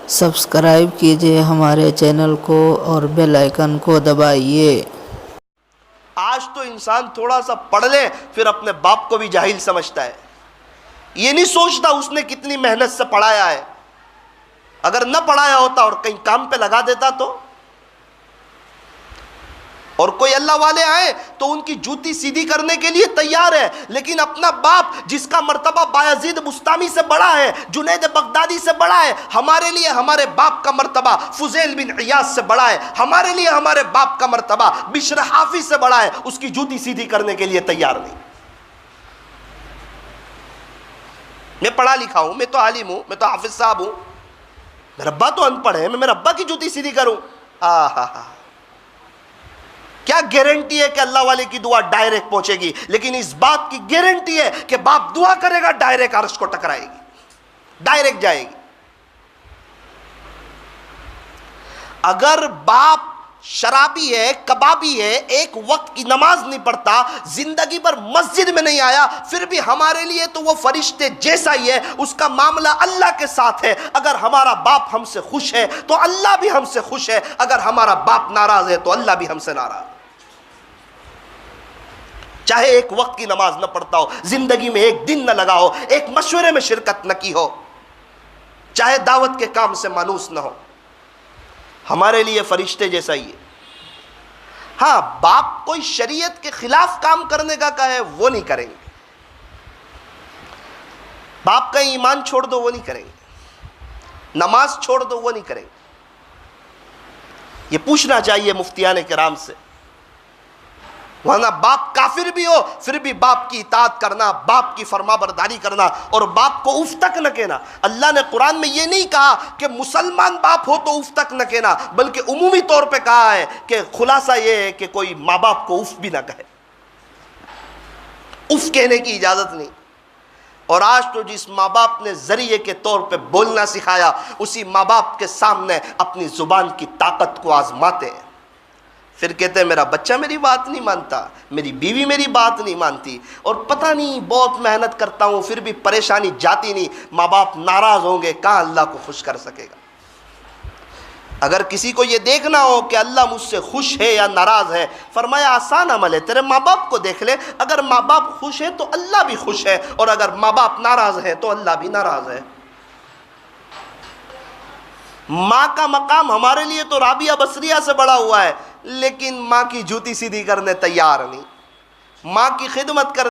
Subscribe کیجئے ہمارے channel کو اور بیل آئیکن کو دبائیے۔ آج تو انسان تھوڑا سا پڑھ لے پھر اپنے باپ کو بھی جاہل سمجھتا ہے، یہ نہیں سوچتا اس نے کتنی محنت سے پڑھایا ہے۔ اگر نہ پڑھایا ہوتا اور کہیں کام پہ لگا دیتا تو، اور کوئی اللہ والے آئے تو ان کی جوتی سیدھی کرنے کے لیے تیار ہے، لیکن اپنا باپ جس کا مرتبہ بایزید بستامی سے بڑا ہے، جنید بغدادی سے بڑا ہے، ہمارے لیے ہمارے باپ کا مرتبہ فضیل بن عیاض سے بڑا ہے، ہمارے لیے ہمارے باپ کا مرتبہ بشر حافظ سے بڑا ہے، اس کی جوتی سیدھی کرنے کے لیے تیار نہیں۔ میں پڑھا لکھا ہوں، میں تو عالم ہوں، میں تو حافظ صاحب ہوں، میرا ابا تو ان پڑھ ہے، میں میرے ابا کی جوتی سیدھی کروں؟ کیا گارنٹی ہے کہ اللہ والے کی دعا ڈائریکٹ پہنچے گی؟ لیکن اس بات کی گارنٹی ہے کہ باپ دعا کرے گا ڈائریکٹ عرش کو ٹکرائے گی، ڈائریکٹ جائے گی۔ اگر باپ شرابی ہے، کبابی ہے، ایک وقت کی نماز نہیں پڑھتا، زندگی پر مسجد میں نہیں آیا، پھر بھی ہمارے لیے تو وہ فرشتے جیسا ہی ہے، اس کا معاملہ اللہ کے ساتھ ہے۔ اگر ہمارا باپ ہم سے خوش ہے تو اللہ بھی ہم سے خوش ہے، اگر ہمارا باپ ناراض ہے تو اللہ بھی ہم سے ناراض ہے۔ چاہے ایک وقت کی نماز نہ پڑھتا ہو، زندگی میں ایک دن نہ لگا ہو، ایک مشورے میں شرکت نہ کی ہو، چاہے دعوت کے کام سے مانوس نہ ہو، ہمارے لیے فرشتے جیسا ہی ہے۔ ہاں، باپ کوئی شریعت کے خلاف کام کرنے کا کہے وہ نہیں کریں گے، باپ کا ایمان چھوڑ دو وہ نہیں کریں گے، نماز چھوڑ دو وہ نہیں کریں گے۔ یہ پوچھنا چاہیے مفتیان کرام سے، ورنہ باپ کافر بھی ہو پھر بھی باپ کی اطاعت کرنا، باپ کی فرما برداری کرنا، اور باپ کو اف تک نہ کہنا۔ اللہ نے قرآن میں یہ نہیں کہا کہ مسلمان باپ ہو تو اف تک نہ کہنا، بلکہ عمومی طور پہ کہا ہے کہ خلاصہ یہ ہے کہ کوئی ماں باپ کو اف بھی نہ کہے، اف کہنے کی اجازت نہیں۔ اور آج تو جس ماں باپ نے ذریعے کے طور پہ بولنا سکھایا، اسی ماں باپ کے سامنے اپنی زبان کی طاقت کو آزماتے ہیں، پھر کہتے ہیں میرا بچہ میری بات نہیں مانتا، میری بیوی میری بات نہیں مانتی، اور پتہ نہیں بہت محنت کرتا ہوں پھر بھی پریشانی جاتی نہیں۔ ماں باپ ناراض ہوں گے، کہاں اللہ کو خوش کر سکے گا؟ اگر کسی کو یہ دیکھنا ہو کہ اللہ مجھ سے خوش ہے یا ناراض ہے، فرمایا آسان عمل ہے، تیرے ماں باپ کو دیکھ لے، اگر ماں باپ خوش ہے تو اللہ بھی خوش ہے، اور اگر ماں باپ ناراض ہے تو اللہ بھی ناراض ہے۔ ماں کا مقام ہمارے لیے تو رابعہ بصریہ سے بڑا ہوا ہے، لیکن ماں کی جوتی سیدھی کرنے تیار نہیں، ماں کی خدمت کرنے